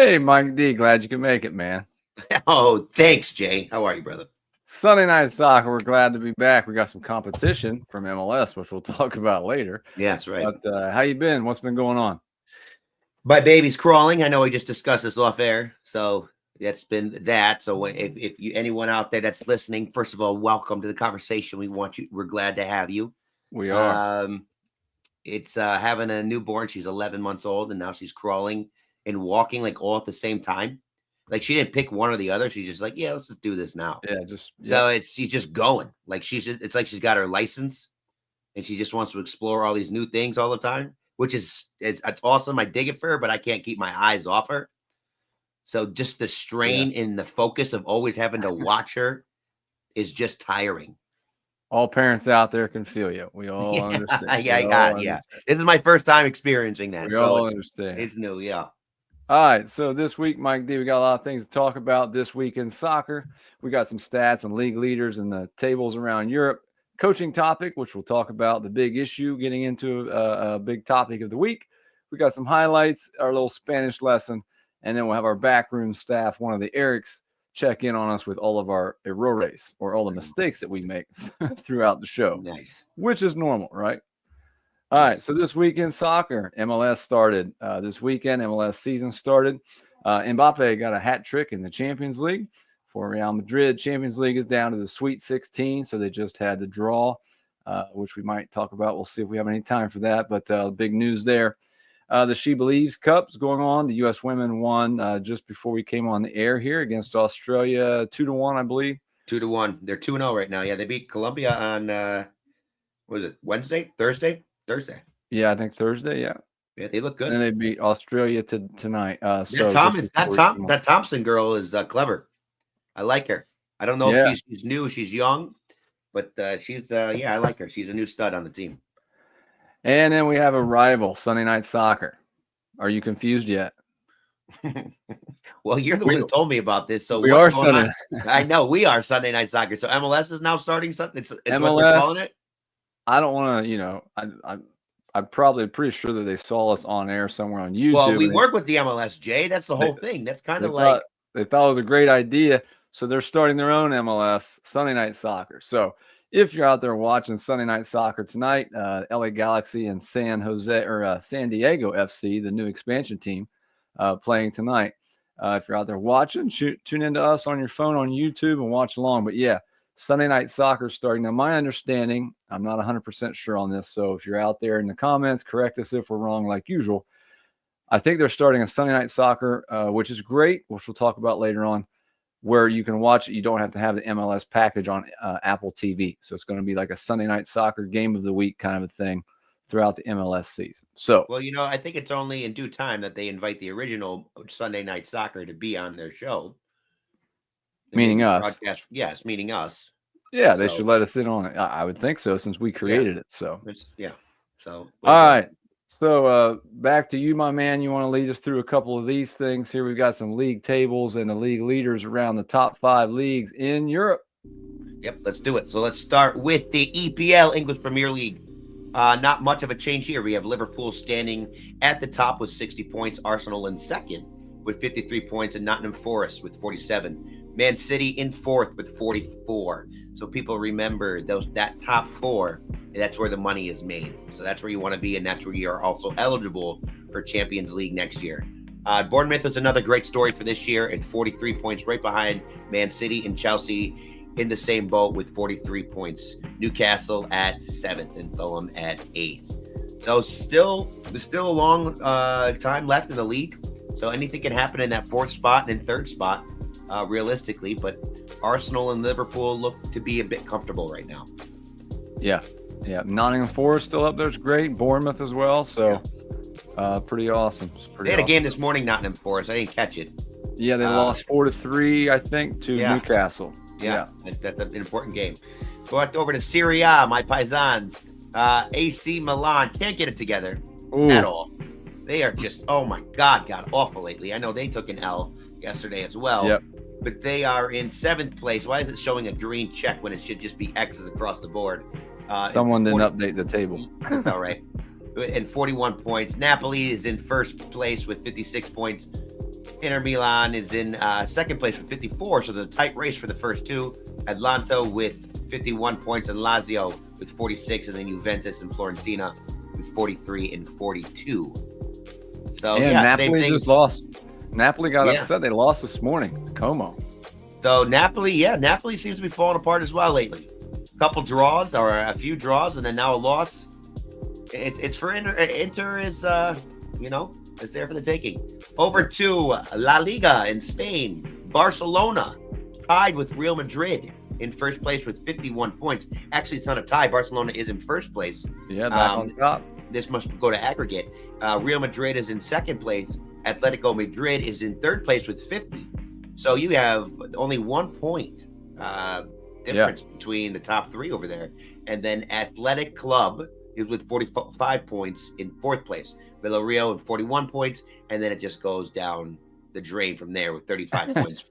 Hey, Mike D. Glad you can make it, man. Oh, thanks, Jay. How are you, brother? Sunday night soccer. We're glad to be back. We got some competition from MLS, which we'll talk about later. Yeah, that's right. But how you been? What's been going on? My baby's crawling. I know we just discussed this off air, so that's been that. So if you anyone out there that's listening, first of all, welcome to the conversation. We're glad to have you. We are. It's having a newborn. She's 11 months old, and now she's crawling and walking like all at the same time. Like she didn't pick one or the other. She's just like, yeah, let's just do this now. Yeah, So she's just going. Like it's like she's got her license, and she just wants to explore all these new things all the time, which is it's awesome. I dig it for her, but I can't keep my eyes off her. So just the strain and the focus of always having to watch her is just tiring. All parents out there can feel you. We all understand. Yeah. This is my first time experiencing that. We all understand. It's new, yeah. All right, so this week, Mike D, we got a lot of things to talk about this week in soccer. We got some stats and league leaders and the tables around Europe. Coaching topic, which we'll talk about the big issue, getting into a big topic of the week. We got some highlights, our little Spanish lesson, and then we'll have our backroom staff, one of the Erics, check in on us with all of our errores or all the mistakes that we make throughout the show. Nice. Which is normal, right? All right, so this weekend soccer, MLS started this weekend. MLS season started. Mbappe got a hat trick in the Champions League for Real Madrid. Champions League is down to the Sweet 16, so they just had the draw, which we might talk about. We'll see if we have any time for that, but big news there. The She Believes Cup is going on. The U.S. women won just before we came on the air here against Australia, 2-1, I believe. 2-1. They're 2-0 right now. Yeah, they beat Colombia on, what was it, Thursday? Yeah, I think Thursday, yeah. Yeah, they look good. And they beat Australia tonight. That Thompson girl is clever. I like her. I don't know if she's new, she's young, but she's I like her. She's a new stud on the team. And then we have a rival, Sunday Night Soccer. Are you confused yet? Well, you're the one who told me about this. So we are Sunday. I know we are Sunday Night Soccer. So MLS is now starting something. It's MLS, what they're calling it. I don't want to, I'm probably pretty sure that they saw us on air somewhere on YouTube. Well, we work with the MLS, Jay. That's the whole thing. That's kind of like they thought it was a great idea. So they're starting their own MLS, Sunday Night Soccer. So if you're out there watching Sunday Night Soccer tonight, LA Galaxy and San Diego FC, the new expansion team, playing tonight. If you're out there watching, tune into us on your phone on YouTube and watch along. But yeah, Sunday Night Soccer starting. Now, my understanding, I'm not 100% sure on this, so if you're out there in the comments, correct us if we're wrong like usual. I think they're starting a Sunday Night Soccer, which is great, which we'll talk about later on, where you can watch it. You don't have to have the MLS package on Apple TV. So it's going to be like a Sunday Night Soccer game of the week kind of a thing throughout the MLS season. So, well, I think it's only in due time that they invite the original Sunday Night Soccer to be on their show. Meaning us. Broadcast, yes, meaning us. Yeah, they should let us in on it. I would think so, since we created it. So So all right. So back to you, my man. You want to lead us through a couple of these things here? We've got some league tables and the league leaders around the top 5 leagues in Europe. Yep, let's do it. So let's start with the EPL, English Premier League. Not much of a change here. We have Liverpool standing at the top with 60 points, Arsenal in second with 53 points, and Nottingham Forest with 47. Man City in fourth with 44. So people remember that top 4, that's where the money is made. So that's where you want to be, and that's where you are also eligible for Champions League next year. Bournemouth is another great story for this year at 43 points, right behind Man City and Chelsea in the same boat with 43 points. Newcastle at 7th and Fulham at 8th. So there's still a long time left in the league. So anything can happen in that 4th spot and 3rd spot, realistically. But Arsenal and Liverpool look to be a bit comfortable right now. Yeah. Nottingham Forest still up there is great. Bournemouth as well. So pretty awesome. They had a game this morning, Nottingham Forest. I didn't catch it. Yeah, they lost 4-3, I think, to Newcastle. Yeah, that's an important game. Go over to Serie A, my Paisans. AC Milan can't get it together at all. They are just, oh my God, awful lately. I know they took an L yesterday as well. Yep. But they are in 7th place. Why is it showing a green check when it should just be X's across the board? Someone didn't update the table. That's all right. And 41 points. Napoli is in 1st place with 56 points. Inter Milan is in second place with 54, so there's a tight race for the first two. Atalanta with 51 points and Lazio with 46, and then Juventus and Fiorentina with 43 and 42. So, and yeah, Napoli same thing. just lost. Napoli got upset. They lost this morning to Como. So Napoli seems to be falling apart as well lately. A couple draws or a few draws, and then now a loss. It's for Inter. Inter is is there for the taking. Over to La Liga in Spain. Barcelona tied with Real Madrid in first place with 51 points. Actually, it's not a tie. Barcelona is in first place. Yeah, back on top. This must go to aggregate. Real Madrid is in second place. Atletico Madrid is in third place with 50. So you have only 1 point difference between the top three over there. And then Athletic Club is with 45 points in fourth place. Villarreal with 41 points. And then it just goes down the drain from there with 35 points.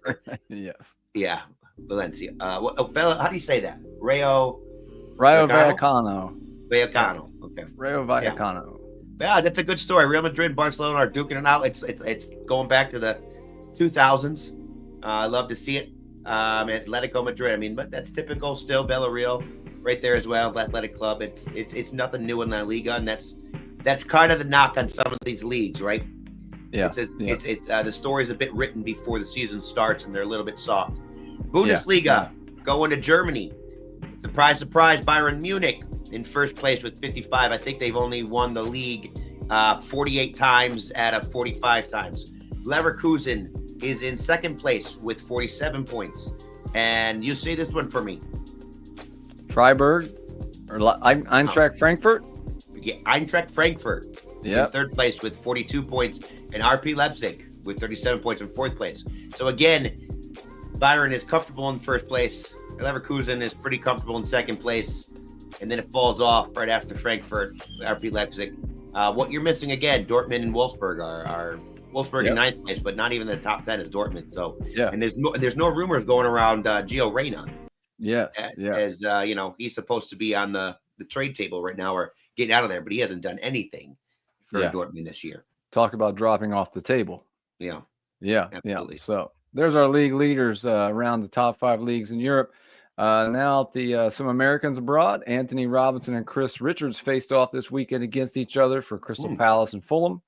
Yes. Yeah. Valencia. How do you say that? Rayo Vallecano. Vallecano. Okay. Rayo Vallecano. Yeah, that's a good story. Real Madrid and Barcelona are duking it out. It's going back to the 2000s. I love to see it. Atletico Madrid. I mean, but that's typical still. Villarreal right there as well. Athletic Club. It's nothing new in La Liga, and that's kind of the knock on some of these leagues, right? Yeah. It's the story's a bit written before the season starts, and they're a little bit soft. Bundesliga going to Germany. Surprise, surprise! Bayern Munich in first place with 55. I think they've only won the league 48 times out of 45 times. Leverkusen is in second place with 47 points. And you say this one for me. Freiburg or Eintracht Frankfurt? Yeah, Eintracht Frankfurt in third place with 42 points. And RP Leipzig with 37 points in fourth place. So again, Bayern is comfortable in first place. Leverkusen is pretty comfortable in second place. And then it falls off right after Frankfurt, RP Leipzig. What you're missing again, Dortmund and Wolfsburg are Wolfsburg in ninth place, but not even the top 10 is Dortmund. So and there's no rumors going around Gio Reyna. As he's supposed to be on the trade table right now or getting out of there, but he hasn't done anything for Dortmund this year. Talk about dropping off the table. Yeah. Absolutely. So there's our league leaders around the top 5 leagues in Europe. Now some Americans abroad. Anthony Robinson and Chris Richards faced off this weekend against each other for Crystal Palace and Fulham.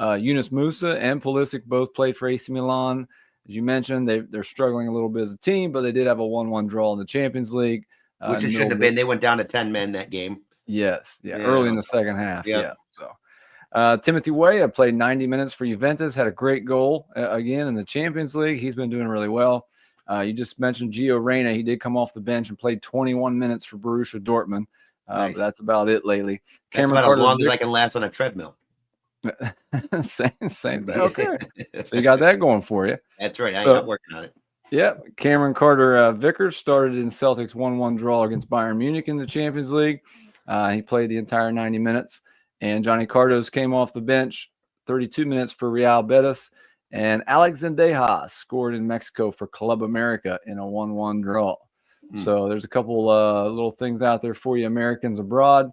Yunus Musa and Pulisic both played for AC Milan. As you mentioned, they're struggling a little bit as a team, but they did have a 1-1 draw in the Champions League. Which it shouldn't have been. They went down to 10 men that game. Yes. Early in the second half. So Timothy Weah played 90 minutes for Juventus, had a great goal again in the Champions League. He's been doing really well. You just mentioned Gio Reyna. He did come off the bench and played 21 minutes for Borussia Dortmund. Nice. That's about it lately. That's about as long as I can last on a treadmill. same thing. Okay. So you got that going for you. That's right. I'm not working on it. Yeah. Cameron Carter Vickers started in Celtic's 1-1 draw against Bayern Munich in the Champions League. He played the entire 90 minutes. And Johnny Cardos came off the bench, 32 minutes for Real Betis. And Alex Zendejas scored in Mexico for Club America in a 1-1 draw. So there's a couple little things out there for you Americans abroad.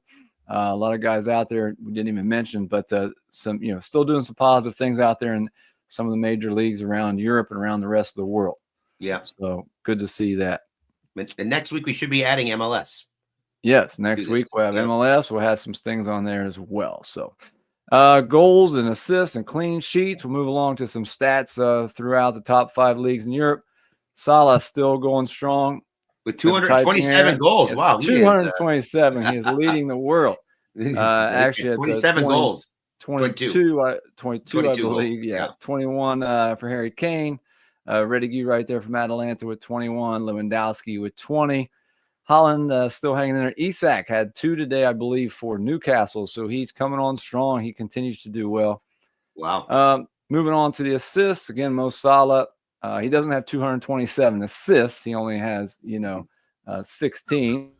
A lot of guys out there we didn't even mention, but some, still doing some positive things out there in some of the major leagues around Europe and around the rest of the world. Yeah. So good to see that. And next week we should be adding MLS. Yes, next week we'll have MLS. We'll have some things on there as well. So goals and assists and clean sheets. We'll move along to some stats throughout the top 5 leagues in Europe. Salah still going strong. With 227 goals. Wow. 227. He is leading the world. Actually, 27 goals. 22, I believe. Yeah. 21 for Harry Kane. Redigui right there from Atalanta with 21. Lewandowski with 20. Holland still hanging in there. Isak had 2 today, I believe, for Newcastle. So he's coming on strong. He continues to do well. Wow. Moving on to the assists. Again, Mo Salah. He doesn't have 227 assists. He only has, 16.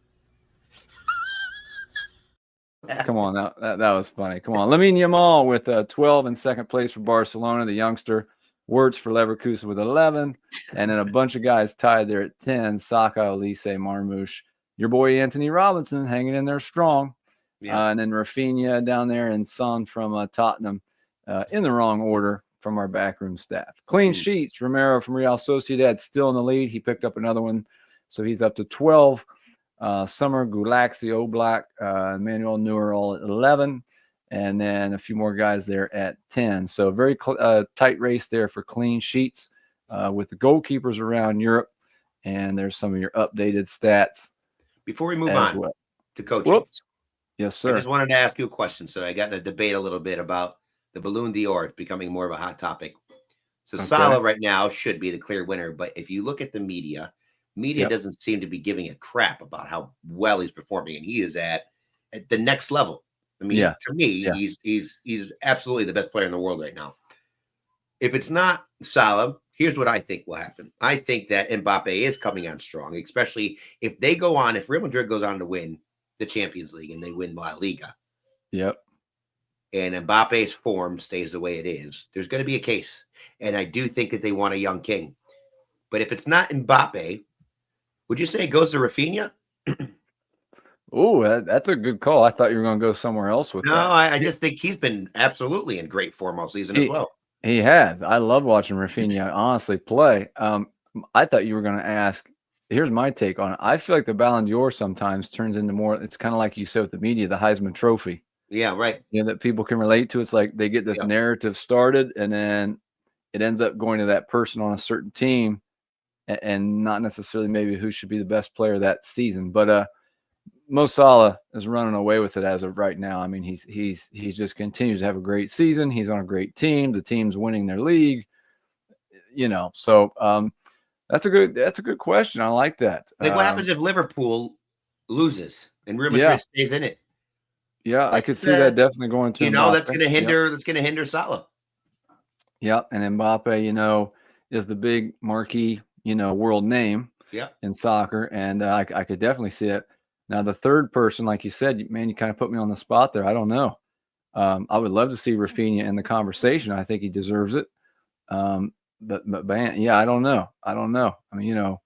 Come on. That was funny. Come on. Lamine Yamal with 12 in second place for Barcelona, the youngster. Wirtz for Leverkusen with 11. And then a bunch of guys tied there at 10. Saka, Elise, Marmoush. Your boy Anthony Robinson hanging in there strong. And then Rafinha down there and Son from Tottenham in the wrong order from our backroom staff. Clean sheets, Romero from Real Sociedad still in the lead. He picked up another one, so he's up to 12. Summer, Gulaxi, Oblak, Emmanuel Neuer all at 11. And then a few more guys there at 10. So very tight race there for clean sheets with the goalkeepers around Europe. And there's some of your updated stats. Before we move on to coaching. Whoops. Yes, sir. I just wanted to ask you a question. So I got in a debate a little bit about the Ballon d'Or becoming more of a hot topic. So Salah right now should be the clear winner. But if you look at the media doesn't seem to be giving a crap about how well he's performing. And he is at the next level. I mean, to me, he's absolutely the best player in the world right now. If it's not Salah, here's what I think will happen. I think that Mbappe is coming on strong, especially if Real Madrid goes on to win the Champions League and they win La Liga. Yep. And Mbappe's form stays the way it is. There's going to be a case. And I do think that they want a young king. But if it's not Mbappe, would you say it goes to Rafinha? Oh, that's a good call. I thought you were going to go somewhere else with that. No, I just think he's been absolutely in great form all season as well. He has. I love watching Rafinha honestly play. I thought you were going to ask, here's my take on it. I feel like the Ballon d'Or sometimes turns into more, it's kind of like you said with the media, the Heisman Trophy. Yeah, right. That people can relate to. It's like they get this narrative started and then it ends up going to that person on a certain team and not necessarily maybe who should be the best player that season. But Mo Salah is running away with it as of right now. I mean, he just continues to have a great season. He's on a great team. The team's winning their league. So that's a good question. I like that. Like, what happens if Liverpool loses and Real Madrid stays in it? Yeah, I could see that definitely going to. That's going to hinder. That's going to hinder Salah. Yeah, and Mbappe, is the big marquee, world name. Yeah. In soccer, and I could definitely see it. Now, the third person, like you said, man, you kind of put me on the spot there. I don't know. I would love to see Rafinha in the conversation. I think he deserves it. But I don't know. I mean,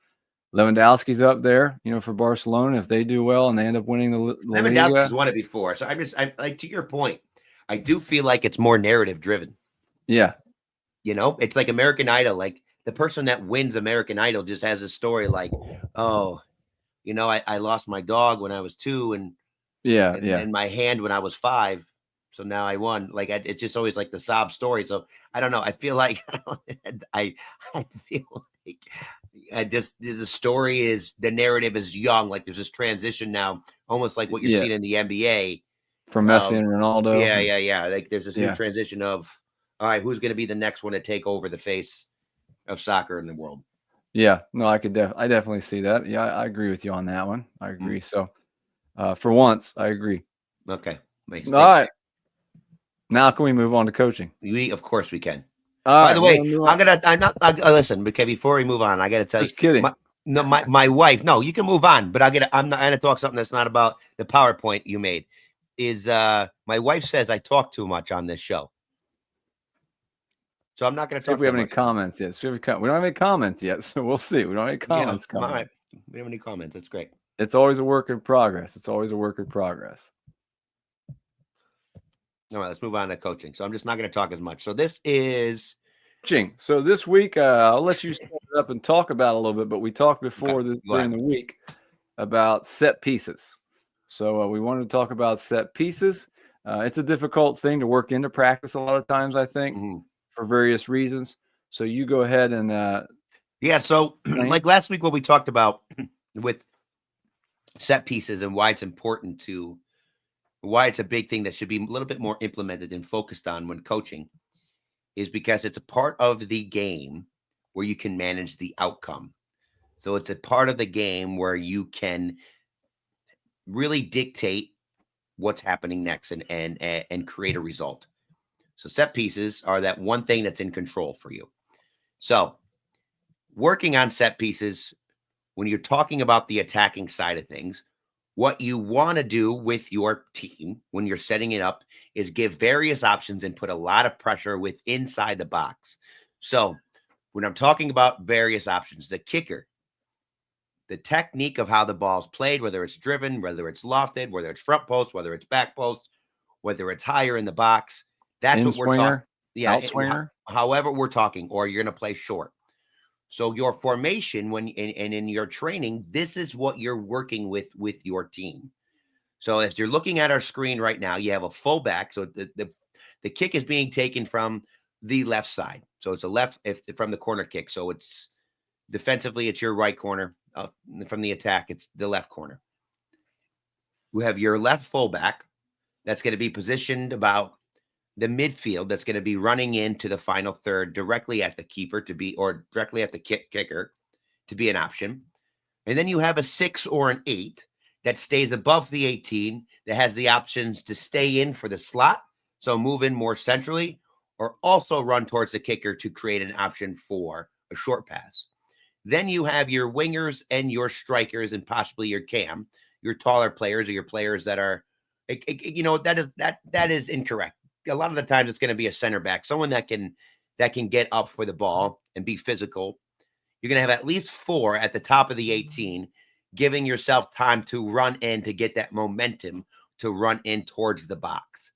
Lewandowski's up there, for Barcelona. If they do well and they end up winning the La Liga. Lewandowski's won it before. So I'm like, to your point, I do feel like it's more narrative driven. Yeah. It's like American Idol. Like the person that wins American Idol just has a story like, oh, I lost my dog when I was 2 and my hand when I was 5. So now I won. Like it's just always like the sob story. So I don't know. I feel like I feel like the story is, the narrative is young. Like there's this transition now, almost like what you're seeing in the NBA from Messi and Ronaldo. Yeah. Like there's this new transition of, all right, who's going to be the next one to take over the face of soccer in the world? Yeah, no, I definitely see that. Yeah, I agree with you on that one. I agree. So, for once, I agree. Okay. Nice. All right. Now, can we move on to coaching? Of course we can. By the way, listen, because before we move on, I got to tell you. Just kidding. My wife. No, you can move on, but I'm not going to talk something that's not about the PowerPoint you made. My wife says I talk too much on this show. So I'm not going to talk. If we have any comments yet. We don't have any comments yet, so we'll see. We don't have any comments coming. All right. We don't have any comments. That's great. It's always a work in progress. All right, let's move on to coaching. So I'm just not going to talk as much. So this is coaching. So this week, I'll let you set it up and talk about it a little bit, but we talked before during the week about set pieces. So we wanted to talk about set pieces. It's a difficult thing to work into practice a lot of times, I think. Mm-hmm. For various reasons. So you go ahead and so like last week what we talked about with set pieces and why it's important why it's a big thing that should be a little bit more implemented and focused on when coaching is because it's a part of the game where you can manage the outcome. So it's a part of the game where you can really dictate what's happening next and create a result. So set pieces are that one thing that's in control for you. So working on set pieces, when you're talking about the attacking side of things, what you want to do with your team when you're setting it up is give various options and put a lot of pressure inside the box. So when I'm talking about various options, the kicker, the technique of how the ball's played, whether it's driven, whether it's lofted, whether it's front post, whether it's back post, whether it's higher in the box, that's what we're talking. Yeah, outswinger. however we're talking, or you're going to play short. So your formation and in your training, this is what you're working with your team. So if you're looking at our screen right now, you have a fullback. So the kick is being taken from the left side. So it's a left from the corner kick. So it's defensively, it's your right corner. From the attack, it's the left corner. We have your left fullback that's going to be positioned about the midfield, that's going to be running into the final third directly at the keeper or directly at the kicker to be an option. And then you have a 6 or an 8 that stays above the 18 that has the options to stay in for the slot, so move in more centrally, or also run towards the kicker to create an option for a short pass. Then you have your wingers and your strikers and possibly your cam, your taller players or your players that are, that is incorrect. A lot of the times it's going to be a center back, someone that can get up for the ball and be physical. You're going to have at least 4 at the top of the 18, giving yourself time to run in to get that momentum to run in towards the box.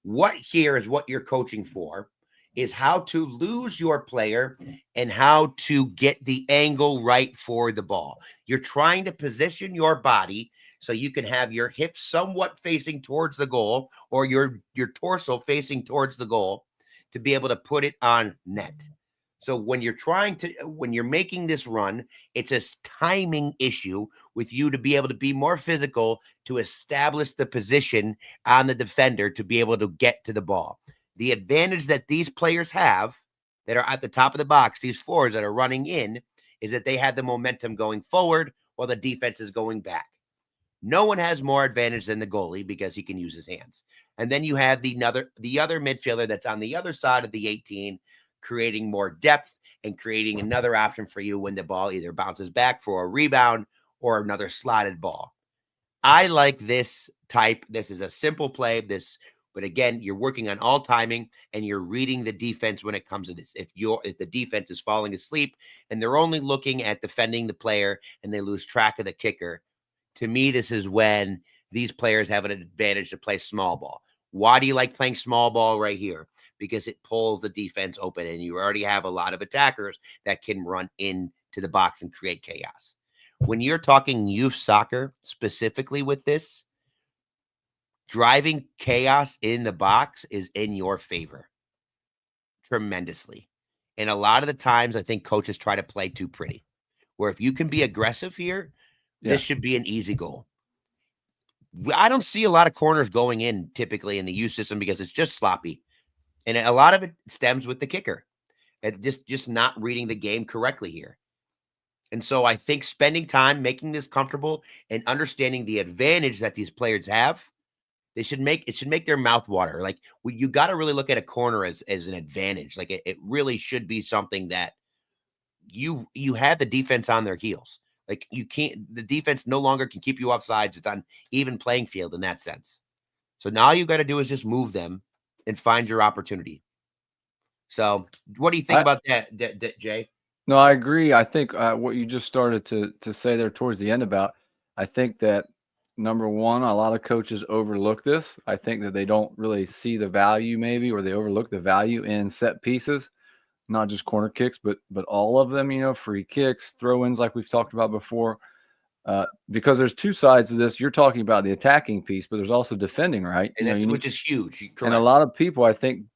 What you're coaching for is how to lose your player and how to get the angle right for the ball. You're trying to position your body so you can have your hips somewhat facing towards the goal, or your torso facing towards the goal, to be able to put it on net. So when you're making this run, it's a timing issue with you to be able to be more physical, to establish the position on the defender to be able to get to the ball. The advantage that these players have that are at the top of the box, these forwards that are running in, is that they have the momentum going forward while the defense is going back. No one has more advantage than the goalie because he can use his hands. And then you have the other midfielder that's on the other side of the 18, creating more depth and creating another option for you when the ball either bounces back for a rebound or another slotted ball. I like this type. This is a simple play. But again, you're working on all timing and you're reading the defense when it comes to this. If the defense is falling asleep and they're only looking at defending the player and they lose track of the kicker, to me, this is when these players have an advantage to play small ball. Why do you like playing small ball right here? Because it pulls the defense open and you already have a lot of attackers that can run into the box and create chaos. When you're talking youth soccer specifically with this, driving chaos in the box is in your favor tremendously. And a lot of the times, I think coaches try to play too pretty, where if you can be aggressive here, this should be an easy goal. I don't see a lot of corners going in typically in the youth system because it's just sloppy. And a lot of it stems with the kicker. It's just not reading the game correctly here. And so I think spending time making this comfortable and understanding the advantage that these players have, it should make their mouth water. Like, you got to really look at a corner as an advantage. Like, it really should be something that you have the defense on their heels. Like, the defense no longer can keep you off sides. It's on even playing field in that sense. So now all you got to do is just move them and find your opportunity. So what do you think about that, Jay? No, I agree. I think what you just started to say there towards the end about, I think that number one, a lot of coaches overlook this. I think that they don't really see the value maybe, or they overlook the value in set pieces. Not just corner kicks, but all of them, free kicks, throw-ins like we've talked about before, because there's two sides to this. You're talking about the attacking piece, but there's also defending, right? And which is huge. Correct. And a lot of people, I think,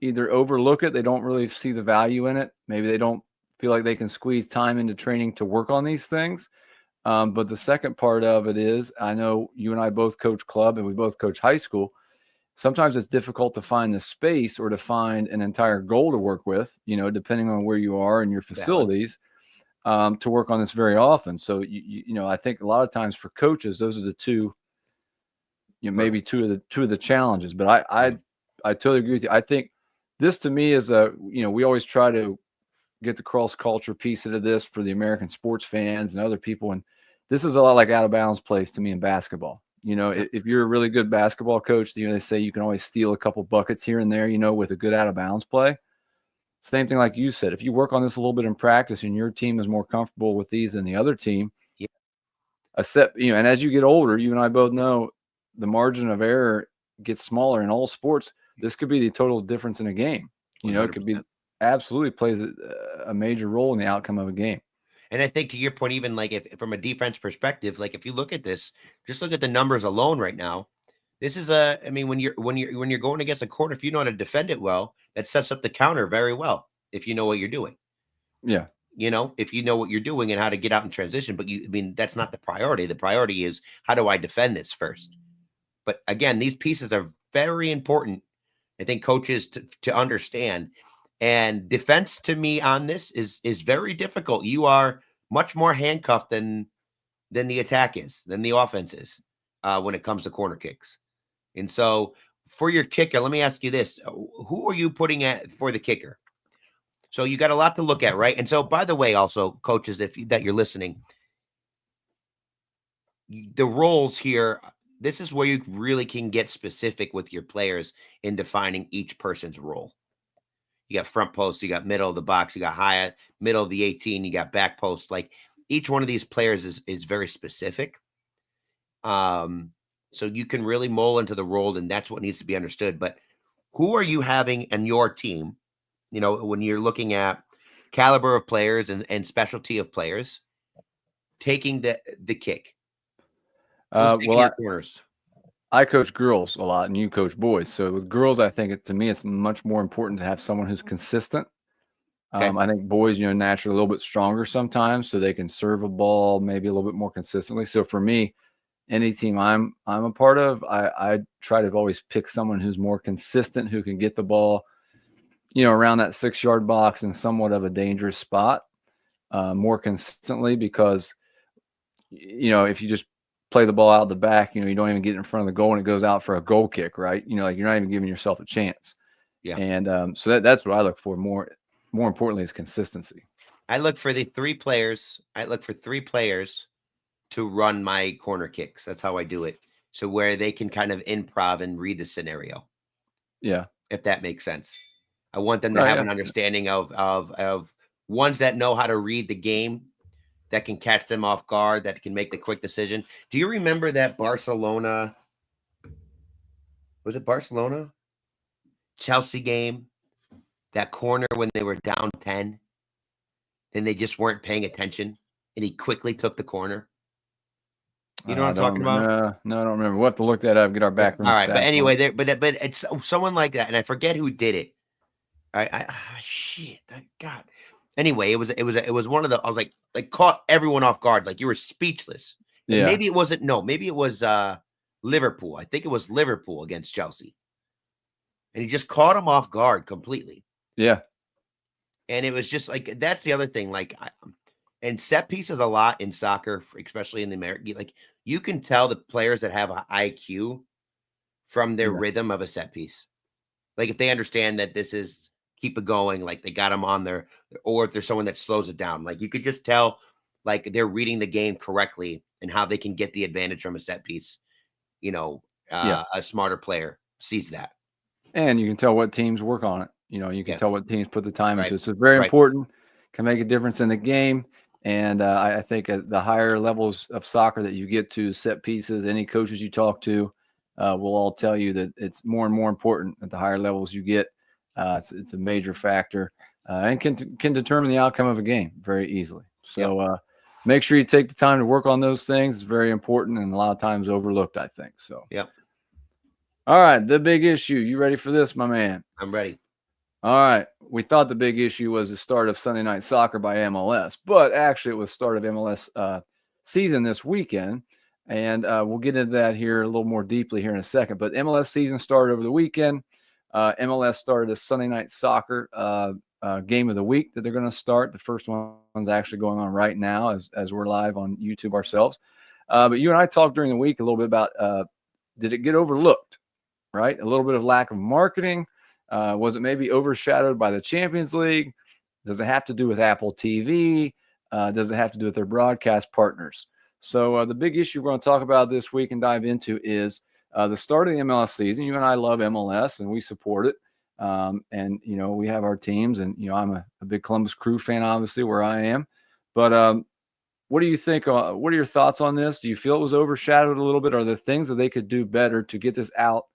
either overlook it. They don't really see the value in it. Maybe they don't feel like they can squeeze time into training to work on these things. But the second part of it is, I know you and I both coach club and we both coach high school. Sometimes it's difficult to find the space or to find an entire goal to work with, depending on where you are and your facilities, to work on this very often. So, I think a lot of times for coaches, those are the two, maybe two of the challenges. But I totally agree with you. I think this to me is we always try to get the cross culture piece into this for the American sports fans and other people. And this is a lot like out of bounds plays to me in basketball. If you're a really good basketball coach, they say you can always steal a couple buckets here and there, with a good out of bounds play. Same thing like you said. If you work on this a little bit in practice and your team is more comfortable with these than the other team, and as you get older, you and I both know the margin of error gets smaller in all sports. This could be the total difference in a game. It could be absolutely plays a major role in the outcome of a game. And I think to your point, even like if from a defense perspective, like if you look at this, just look at the numbers alone right now. This is I mean, when you're going against a corner, if you know how to defend it well, that sets up the counter very well. If you know what you're doing, Yeah. if you know what you're doing and how to get out in transition, but I mean, that's not the priority. The priority is how do I defend this first? But again, these pieces are very important. I think coaches to understand. And defense to me on this is very difficult. You are much more handcuffed than the attack is, than the offense is when it comes to corner kicks. And so for your kicker, let me ask you this. Who are you putting at for the kicker? So you got a lot to look at, right? And so by the way, also coaches, that you're listening, the roles here, this is where you really can get specific with your players in defining each person's role. You got front post, you got middle of the box, you got high middle of the 18, you got back post. Like each one of these players is very specific. So you can really mold into the role, and that's what needs to be understood. But who are you having in your team? When you're looking at caliber of players and specialty of players taking the kick. Who's taking your corners? I coach girls a lot, and you coach boys. So with girls, I think to me, it's much more important to have someone who's consistent. Okay. I think boys, naturally a little bit stronger sometimes, so they can serve a ball maybe a little bit more consistently. So for me, any team I'm a part of, I try to always pick someone who's more consistent, who can get the ball, around that 6-yard box in somewhat of a dangerous spot more consistently, because, if you just play the ball out the back, you don't even get in front of the goal and it goes out for a goal kick, right? Like you're not even giving yourself a chance. Yeah. And so that's what I look for more importantly is consistency. I look for 3 players. I look for 3 players to run my corner kicks. That's how I do it. So where they can kind of improv and read the scenario. Yeah. If that makes sense. I want them to have an understanding of ones that know how to read the game, that can catch them off guard, that can make the quick decision. Do you remember that Barcelona? Was it Barcelona? Chelsea game? That corner when they were down 10, and they just weren't paying attention, and he quickly took the corner. You know what I'm talking about? No, I don't remember. We'll have to look that up, get our background. All right, but anyway, but it's someone like that, and I forget who did it. Shit, God. Anyway, it was one of the, I was like caught everyone off guard, like you were speechless. And maybe it wasn't. No, maybe it was Liverpool. I think it was Liverpool against Chelsea, and he just caught him off guard completely. Yeah, and it was just like that's the other thing, like. And set pieces a lot in soccer, especially in the American, like you can tell the players that have an IQ from their rhythm of a set piece. Like if they understand that this is keep it going, like they got them on there, or if there's someone that slows it down, like you could just tell, like they're reading the game correctly and how they can get the advantage from a set piece. A smarter player sees that. And you can tell what teams work on it. You can tell what teams put the time into it. So it's very Right. important, can make a difference in the game. And I think at the higher levels of soccer that you get to, set pieces, any coaches you talk to will all tell you that it's more and more important at the higher levels you get. It's a major factor and can determine the outcome of a game very easily. So make sure you take the time to work on those things. It's very important and a lot of times overlooked, I think. So, All right, the big issue. You ready for this, my man? I'm ready. All right. We thought the big issue was the start of Sunday Night Soccer by MLS, but actually it was the start of MLS season this weekend. And we'll get into that here a little more deeply here in a second. But MLS season started over the weekend. MLS started a Sunday Night Soccer game of the week that they're going to start. The first one's actually going on right now as we're live on YouTube ourselves. But you and I talked during the week a little bit about did it get overlooked, right? A little bit of lack of marketing. Was it maybe overshadowed by the Champions League? Does it have to do with Apple TV? Does it have to do with their broadcast partners? So the big issue we're going to talk about this week and dive into is the start of the MLS season. You and I love MLS and we support it. And, we have our teams and, I'm a big Columbus Crew fan, obviously, where I am. But what do you think? What are your thoughts on this? Do you feel it was overshadowed a little bit? Are there things that they could do better to get this out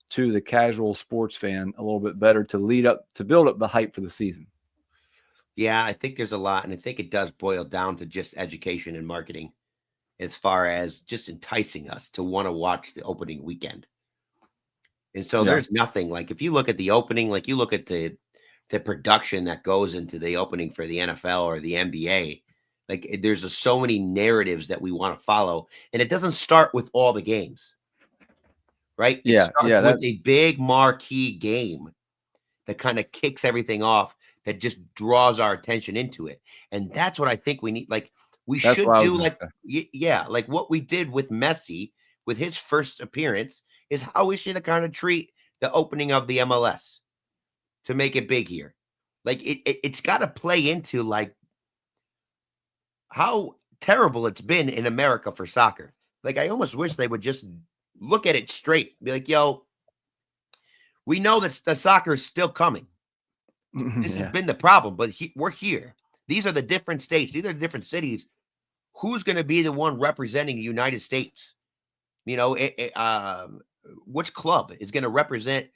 to the casual sports fan a little bit better to build up the hype for the season. Yeah, I think there's a lot, and I think it does boil down to just education and marketing as far as just enticing us to want to watch the opening weekend. And so Yeah. there's nothing like if you look at the opening, like you look at the production that goes into the opening for the NFL or the NBA, like there's so many narratives that we want to follow, and it doesn't start with all the games, right? It Yeah. starts Yeah. with a big marquee game that kind of kicks everything off, that just draws our attention into it. And that's what I think we need. Like we That's should what I was do, gonna like, say. yeah, like what we did with Messi with his first appearance is how we should kind of treat the opening of the MLS to make it big here. Like it's got to play into like how terrible it's been in America for soccer. Like I almost wish they would just look at it straight, be like, yo, we know that the soccer is still coming. This has Yeah. been the problem, but we're here. These are the different states. These are the different cities. Who's going to be the one representing the United States? You know, which club is going to represent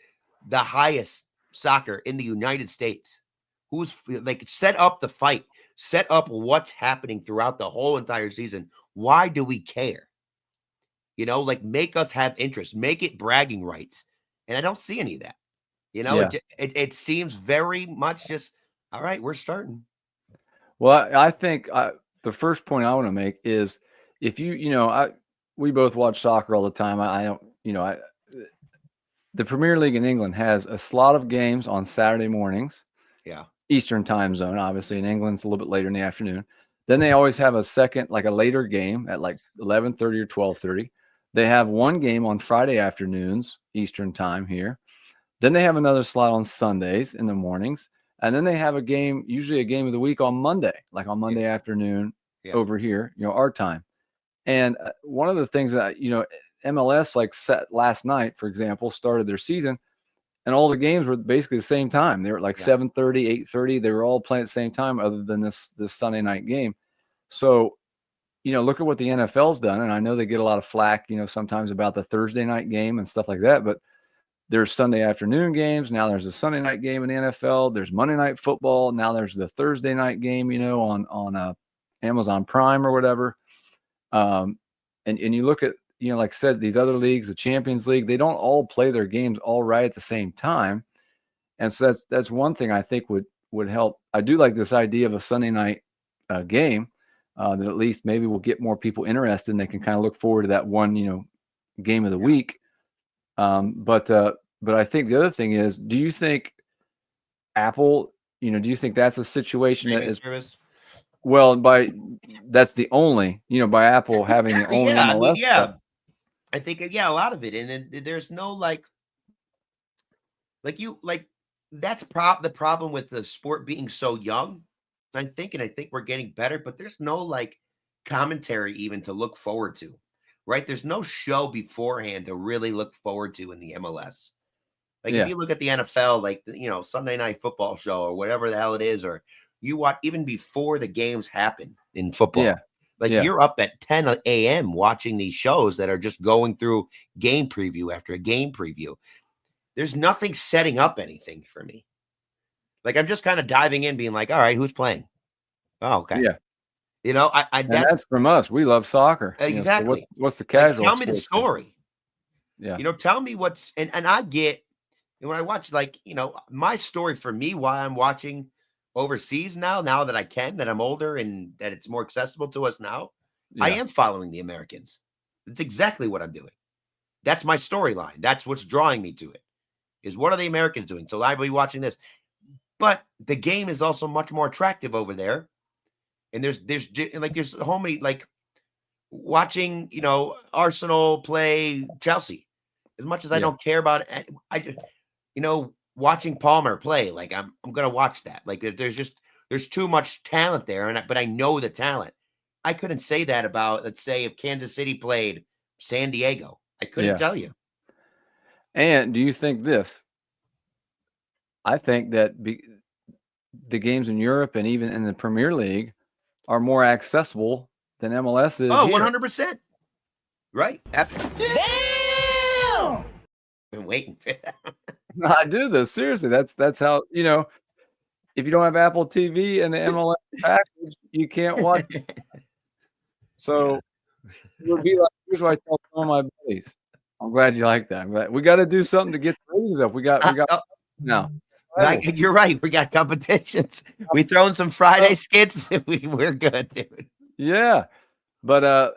the highest soccer in the United States? Who's like set up the fight, set up what's happening throughout the whole entire season? Why do we care? You know, like make us have interest, make it bragging rights. And I don't see any of that. You know, Yeah. it seems very much just, all right, we're starting. Well, I think the first point I want to make is if we both watch soccer all the time. I don't, the Premier League in England has a slot of games on Saturday mornings. Yeah. Eastern time zone, obviously. In England, it's a little bit later in the afternoon. Then they always have a second, like a later game at like 11:30 or 12:30. They have one game on Friday afternoons, Eastern time here. Then they have another slot on Sundays in the mornings. And then they have a game, usually a game of the week on Monday, like on Monday afternoon over here, our time. And one of the things that, MLS like set last night, for example, started their season, and all the games were basically the same time. They were like 7:30, 8:30. They were all playing at the same time other than this Sunday night game. So, look at what the NFL's done. And I know they get a lot of flack, sometimes about the Thursday night game and stuff like that. But there's Sunday afternoon games. Now there's a Sunday night game in the NFL. There's Monday Night Football. Now there's the Thursday night game, on Amazon Prime or whatever. And you look at, like I said, these other leagues, the Champions League, they don't all play their games all right at the same time. And so that's one thing I think would help. I do like this idea of a Sunday night game that at least maybe will get more people interested, and they can kind of look forward to that one, game of the week. But I think the other thing is, do you think Apple, do you think that's a situation that is service? Well, that's the only, by Apple having the only MLS. I mean, yeah. I think, a lot of it. And then there's no that's the problem with the sport being so young. I think we're getting better, but there's no commentary even to look forward to, right? There's no show beforehand to really look forward to in the MLS. Like if you look at the NFL, like, Sunday Night Football show or whatever the hell it is, or you watch even before the games happen in football. You're up at 10 a.m. watching these shows that are just going through game preview after a game preview. There's nothing setting up anything for me. Like I'm just kind of diving in, being like, all right, who's playing? Oh, okay. Yeah. That's from us. We love soccer. Exactly. So what's the casual? Tell me the story. Yeah. Tell me what's and I get when I watch my story for me, why I'm watching overseas now that I can, that I'm older and that it's more accessible to us now. I am following the Americans. It's exactly what I'm doing. That's my storyline. That's what's drawing me to it. Is what are the Americans doing? So I'll be watching this. But the game is also much more attractive over there. And there's so many, watching, Arsenal play Chelsea. As much as I don't care about it, I just, watching Palmer play, I'm gonna watch that. There's too much talent there, but I know the talent. I couldn't say that about, let's say, if Kansas City played San Diego. I couldn't tell you. And do you think this? I think that the games in Europe and even in the Premier League are more accessible than MLS is. Oh, 100%. Right. Damn! Been waiting for that. I do this seriously. That's how, if you don't have Apple TV and the MLS package, you can't watch. So it would be like, here's what I tell some of my buddies. I'm glad you like that. I'm glad. We got to do something to get the ratings up. We got now. You're right. We got competitions. We throwing some Friday skits. We're good, dude. Yeah, but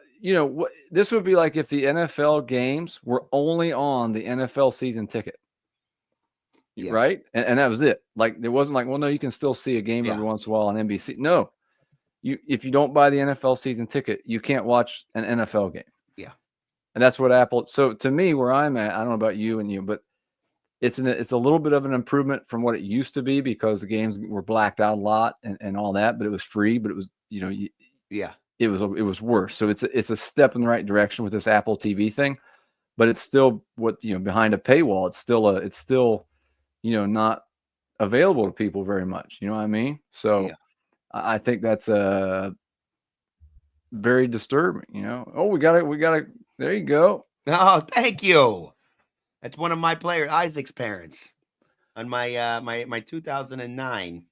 this would be like if the NFL games were only on the NFL season ticket. Yeah. Right? And that was it. Like, it wasn't like, well, no, you can still see a game every once in a while on NBC. No, if you don't buy the NFL season ticket, you can't watch an NFL game. Yeah. And that's what Apple. So to me, where I'm at, I don't know about you, but it's a little bit of an improvement from what it used to be, because the games were blacked out a lot and all that, but it was free, but it was, it was worse. So it's a step in the right direction with this Apple TV thing, but it's still behind a paywall. It's still not available to people very much. You know what I mean? So I think that's very disturbing. Oh, we got it. There you go. Oh, thank you. That's one of my player Isaac's parents on my my 2009.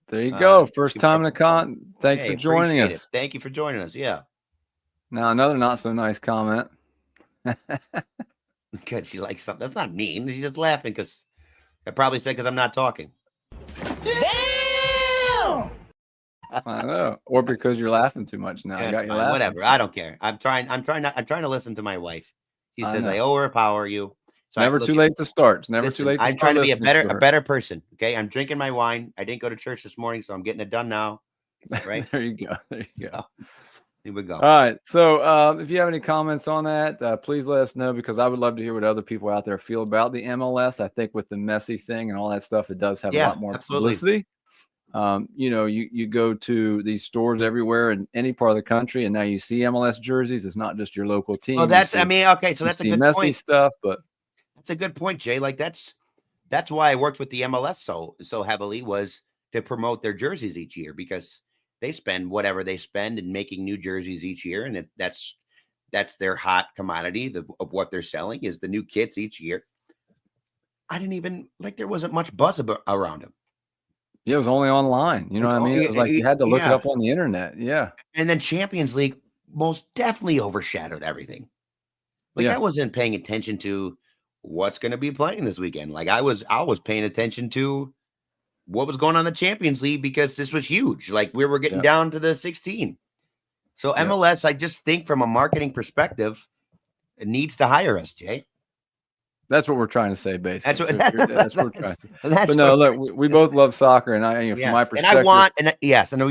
There you go. First time in the con. Thanks for joining us. It. Thank you for joining us. Yeah. Now another not so nice comment. Good. She likes something. That's not mean. She's just laughing because I probably said because I'm not talking. Damn! I know, or because you're laughing too much now. Yeah, I got you laughing. Whatever. I don't care. I'm trying to listen to my wife. She says I owe her power. You. So never too late to start. It's never too late to start. I'm trying to be a better person. Okay. I'm drinking my wine. I didn't go to church this morning, so I'm getting it done now. Right. There you go. Here we go. All right. So if you have any comments on that, please let us know, because I would love to hear what other people out there feel about the MLS. I think with the Messi thing and all that stuff, it does have a lot more publicity. You go to these stores everywhere in any part of the country, and now you see MLS jerseys. It's not just your local team. Oh, that's okay. So that's a good Messi point. Stuff, but that's a good point, Jay. Like that's why I worked with the MLS so heavily, was to promote their jerseys each year, because they spend whatever they spend in making new jerseys each year, and that's their hot commodity of what they're selling is the new kits each year. I didn't even there wasn't much buzz around them. Yeah, it was only online. You know what I mean? It was like you had to look it up on the internet. Yeah. And then Champions League most definitely overshadowed everything. I wasn't paying attention to what's going to be playing this weekend. Like I was paying attention to what was going on in the Champions League, because this was huge. Like we were getting down to the 16. So MLS, I just think from a marketing perspective, it needs to hire us, Jay. That's what we're trying to say, basically. That's what we're trying to say. But no, look, we both love soccer, and from my perspective, we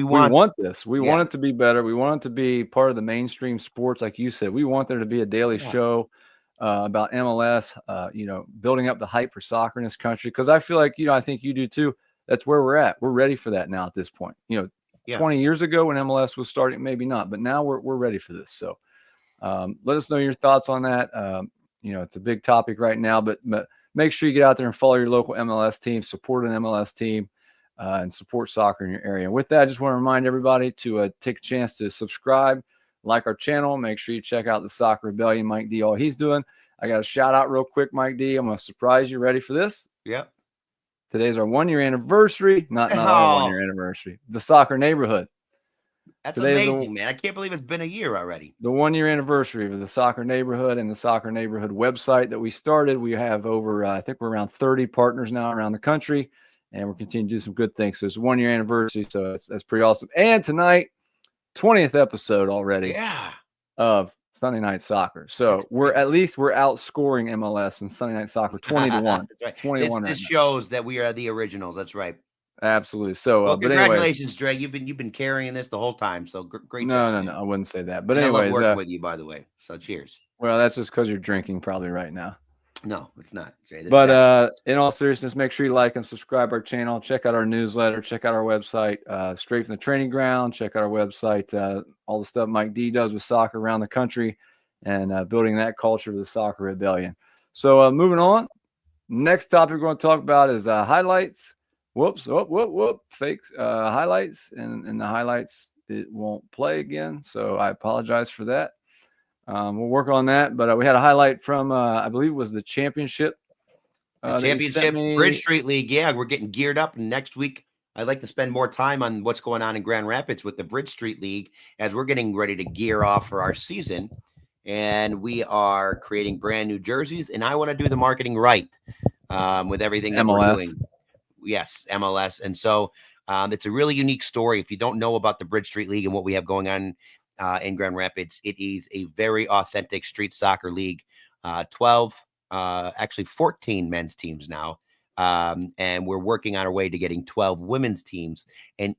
want this. We want it to be better. We want it to be part of the mainstream sports, like you said. We want there to be a daily show about MLS. Building up the hype for soccer in this country, because I feel like I think you do too. That's where we're at. We're ready for that now at this point. 20 years ago when MLS was starting, maybe not, but now we're ready for this. So let us know your thoughts on that. It's a big topic right now, but make sure you get out there and follow your local MLS team, support an MLS team, and support soccer in your area. And with that, I just want to remind everybody to take a chance to subscribe, like our channel. Make sure you check out the Soccer Rebellion, Mike D, all he's doing. I got a shout out real quick, Mike D. I'm going to surprise you. Ready for this? Yep. Today's our 1-year anniversary. Not our 1-year anniversary. The Soccer Neighborhood. That's amazing, man. I can't believe it's been a year already. The 1-year anniversary of the Soccer Neighborhood and the Soccer Neighborhood website that we started. We have over, I think we're around 30 partners now around the country, and we're continuing to do some good things. So it's a 1-year anniversary, so that's pretty awesome. And tonight, 20th episode already of Sunday Night Soccer. So we're outscoring MLS and Sunday Night Soccer 20-1. Right. 21. This shows that we are the originals. That's right. Absolutely. So, well, congratulations, Dre. You've been carrying this the whole time. So great job. No, I wouldn't say that. But anyways, I love working with you, by the way. So cheers. Well, that's just because you're drinking probably right now. No, it's not, Dre. But in all seriousness, make sure you like and subscribe our channel. Check out our newsletter. Check out our website, Straight from the Training Ground. Check out our website, all the stuff Mike D does with soccer around the country, and building that culture of the Soccer Rebellion. So moving on. Next topic we're going to talk about is highlights. Fakes highlights, and the highlights, it won't play again, so I apologize for that. We'll work on that, but we had a highlight from I believe it was the championship The that you sent championship Bridge me. Street League. Yeah, we're getting geared up. And next week, I'd like to spend more time on what's going on in Grand Rapids with the Bridge Street League as we're getting ready to gear off for our season. And we are creating brand new jerseys. And I want to do the marketing right with everything that we're MLS. doing. Yes, MLS. And so it's a really unique story. If you don't know about the Bridge Street League and what we have going on in Grand Rapids, it is a very authentic street soccer league. 12, actually 14 men's teams now. And we're working on our way to getting 12 women's teams. And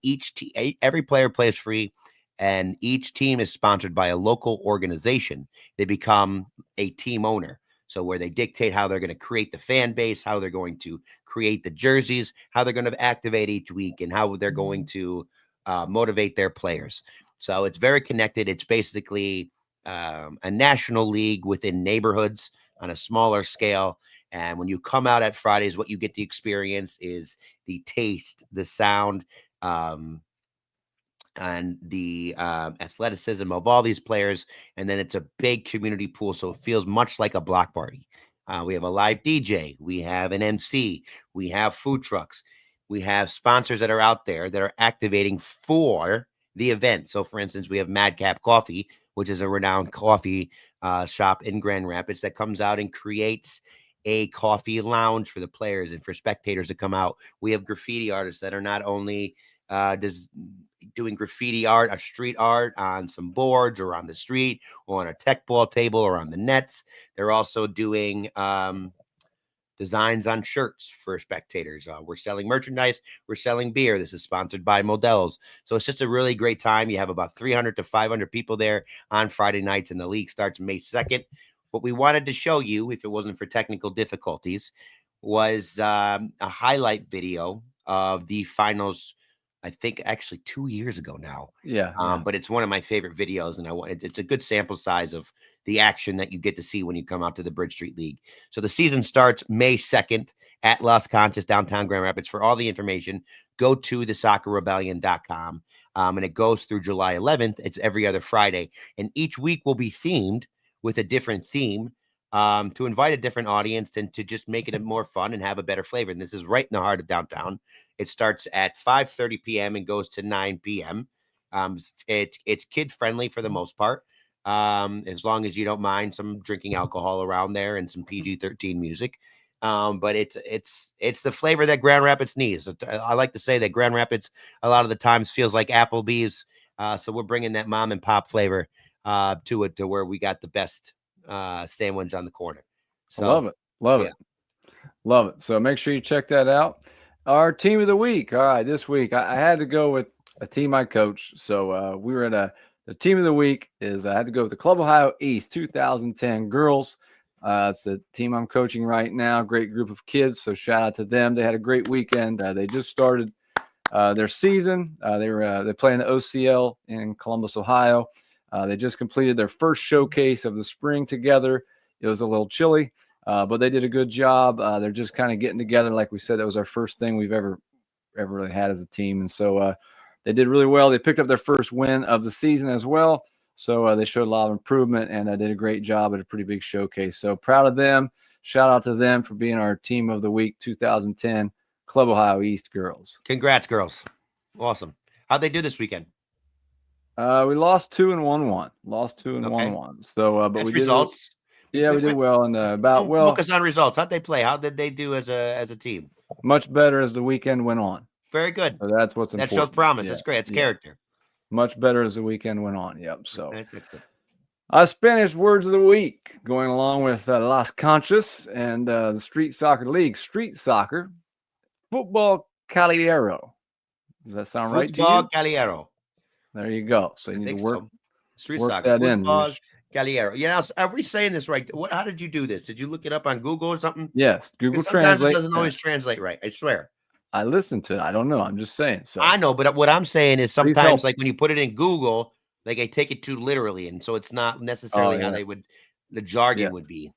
every player plays free. And each team is sponsored by a local organization. They become a team owner. So where they dictate how they're going to create the fan base, how they're going to create the jerseys, how they're going to activate each week, and how they're going to motivate their players. So it's very connected. It's basically a national league within neighborhoods on a smaller scale. And when you come out at Fridays, what you get to experience is the taste, the sound, and the athleticism of all these players. And then it's a big community pool. So it feels much like a block party. We have a live DJ. We have an MC. We have food trucks. We have sponsors that are out there that are activating for the event. So, for instance, we have Madcap Coffee, which is a renowned coffee shop in Grand Rapids that comes out and creates a coffee lounge for the players and for spectators to come out. We have graffiti artists that are not only doing graffiti art, street art on some boards or on the street or on a tech ball table or on the nets. They're also doing designs on shirts for spectators. We're selling merchandise. We're selling beer. This is sponsored by Models. So it's just a really great time. You have about 300 to 500 people there on Friday nights, and the league starts May 2nd. What we wanted to show you, if it wasn't for technical difficulties, was a highlight video of the finals, I think actually 2 years ago now. Yeah. But it's one of my favorite videos, and it's a good sample size of the action that you get to see when you come out to the Bridge Street League. So the season starts May 2nd at Las Conchas, downtown Grand Rapids. For all the information, go to thesoccerrebellion.com. And it goes through July 11th. It's every other Friday. And each week will be themed with a different theme to invite a different audience and to just make it more fun and have a better flavor. And this is right in the heart of downtown. It starts at 5:30 p.m. and goes to 9 p.m. It's kid friendly for the most part, as long as you don't mind some drinking alcohol around there and some PG-13 music. But it's the flavor that Grand Rapids needs. I like to say that Grand Rapids a lot of the times feels like Applebee's. So we're bringing that mom and pop flavor to it, to where we got the best sandwich on the corner. So Love it. Love it. So make sure you check that out. Our team of the week. All right, this week I had to go with a team I coach. So we were at the team of the week is I had to go with the Club Ohio East 2010 girls. It's the team I'm coaching right now. Great group of kids. So shout out to them. They had a great weekend. They just started their season. They play in the OCL in Columbus, Ohio. They just completed their first showcase of the spring together. It was a little chilly, but they did a good job. They're just kind of getting together. Like we said, that was our first thing we've ever really had as a team. And so they did really well. They picked up their first win of the season as well. So they showed a lot of improvement and did a great job at a pretty big showcase. So proud of them. Shout out to them for being our team of the week 2010 Club Ohio East girls. Congrats, girls. Awesome. How'd they do this weekend? We lost 2 and 1-1. Lost 2 and 1-1. So, but that's we did results. Yeah, we did well. And focus on results. How'd they play? How did they do as a team? Much better as the weekend went on. Very good. So that's what's important. That shows promise. That's great. It's character. Much better as the weekend went on. Yep. So that's excellent. Spanish words of the week, going along with Las Conchas and the Street Soccer League. Street soccer, football caliero. Does that sound right to you? Football caliero. There you go. So you need to work Street work soccer. that Football in. caliero. Yeah, are we saying this right? How did you do this? Did you look it up on Google or something? Yes, Google Sometimes Translate. it doesn't always translate right. I swear. I listened to it. I don't know. I'm just saying. So I know, but what I'm saying is sometimes, like when you put it in Google, like I take it too literally, and so it's not necessarily how the jargon would be.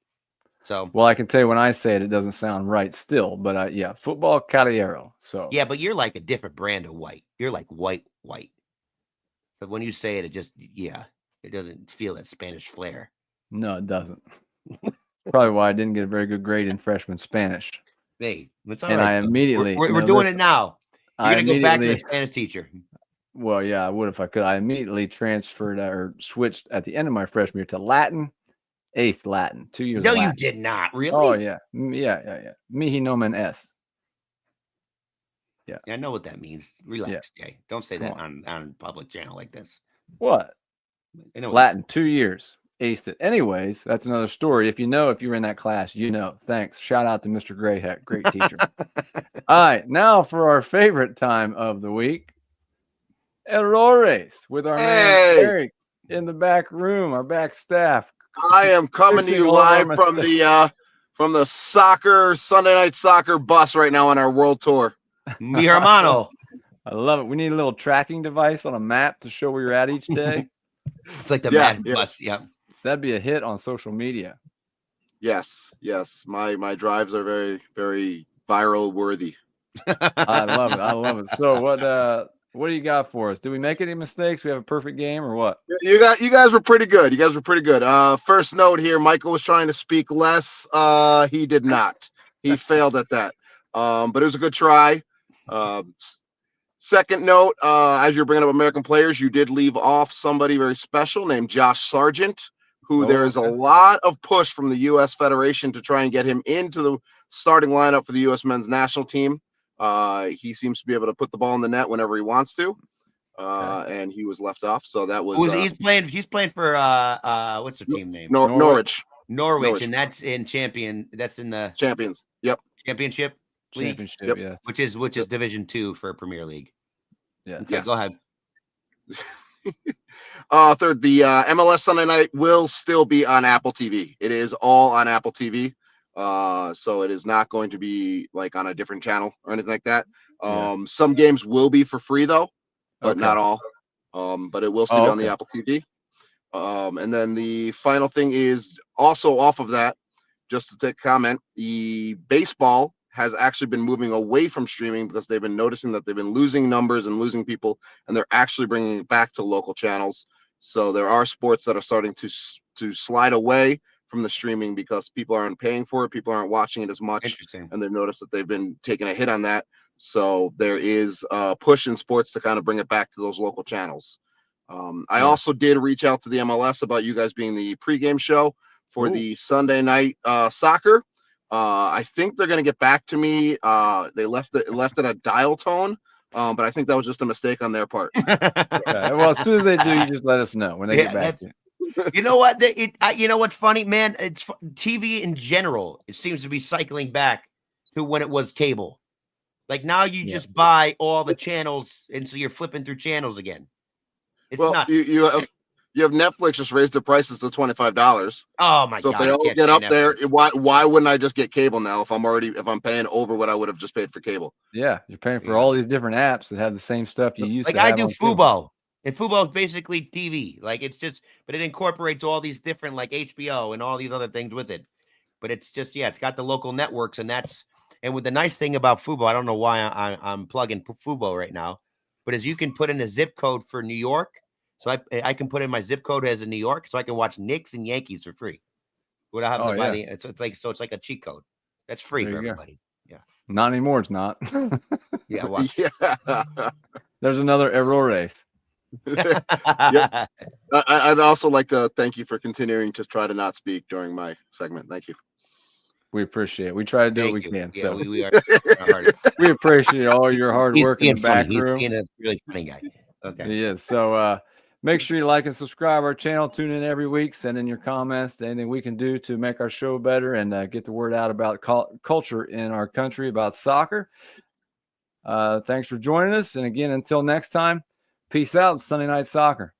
So, well, I can tell you when I say it, it doesn't sound right still, but football caliero. So yeah, but you're like a different brand of white. You're like white. But when you say it, it doesn't feel that Spanish flair. No, it doesn't. Probably why I didn't get a very good grade in freshman Spanish. Hey, it's all And right. I immediately We're doing it now. You're I gonna go back to the immediately Spanish teacher. well, yeah, I would if I could. I immediately transferred or switched at the end of my freshman year to Latin, 8th Latin, 2 years No, of you Latin. did not. Oh Really? yeah, yeah. Mihi nomen est. Yeah, I know what that means. Relax, Jay. Don't say come that on. on public channel like this. What? I know what Latin, 2 years. Aced it. Anyways, that's another story. If you were in that class, you know. Thanks. Shout out to Mr. Grayheck, great teacher. All right, now for our favorite time of the week, Errores, with our man Eric in the back room, our back staff. I am coming to fixing you all of our live from the Sunday night soccer bus right now on our world tour. Mi hermano. I love it. We need a little tracking device on a map to show where you're at each day. It's like the Madden bus. Yeah. That'd be a hit on social media. Yes. My drives are very, very viral worthy. I love it. So what do you got for us? Did we make any mistakes? We have a perfect game or what? You guys were pretty good. First note here, Michael was trying to speak less. He did not. He failed at that. But it was a good try. Second note, as you're bringing up American players, you did leave off somebody very special named Josh Sargent, who there is a lot of push from the U.S. Federation to try and get him into the starting lineup for the U.S. men's national team. He seems to be able to put the ball in the net whenever he wants to, and he was left off. So that was he's playing for what's the team name? Norwich, and that's in That's in the Champions. Yep. Championship League. Yep. Yeah. Which is Division 2 for Premier League. Yeah. Okay, go ahead. Third, the MLS Sunday night will still be on Apple TV. It is all on Apple TV. So it is not going to be like on a different channel or anything like that. Some games will be for free though, but not all. But it will still be on the Apple TV. And then the final thing is also off of that, just to take a comment, the baseball has actually been moving away from streaming because they've been noticing that they've been losing numbers and losing people, and they're actually bringing it back to local channels. So there are sports that are starting to slide away from the streaming because people aren't paying for it, people aren't watching it as much, and they've noticed that they've been taking a hit on that. So there is a push in sports to kind of bring it back to those local channels. I also did reach out to the MLS about you guys being the pregame show for the Sunday night soccer. I think they're going to get back to me. They left it at dial tone, but I think that was just a mistake on their part. Well, as soon as they do, you just let us know when they get back to you. You know what? You know what's funny, man? It's TV in general. It seems to be cycling back to when it was cable. Like now, you just buy all the channels, and so you're flipping through channels again. It's not. You have Netflix just raised their prices to $25. Oh my god! So if they all get up there, why wouldn't I just get cable now if I'm paying over what I would have just paid for cable? Yeah, you're paying for all these different apps that have the same stuff you used to. Like I do Fubo, and Fubo is basically TV. Like it's just, but it incorporates all these different like HBO and all these other things with it. But it's just it's got the local networks, and with the nice thing about Fubo, I don't know why I'm plugging Fubo right now, but is you can put in a zip code for New York. So I can put in my zip code as in New York, so I can watch Knicks and Yankees for free without having to buy the. It's like a cheat code. That's free for everybody. Yeah. Not anymore. It's not. Yeah. Watch. There's another Errores. I'd also like to thank you for continuing to try to not speak during my segment. Thank you. We appreciate it. We try to do what we can. Yeah, so we are. We appreciate all your hard work in the back room. He's being a really funny guy. Okay. He is. So make sure you like and subscribe our channel. Tune in every week. Send in your comments. Anything we can do to make our show better and get the word out about culture in our country, about soccer. Thanks for joining us. And again, until next time, peace out. Sunday Night Soccer.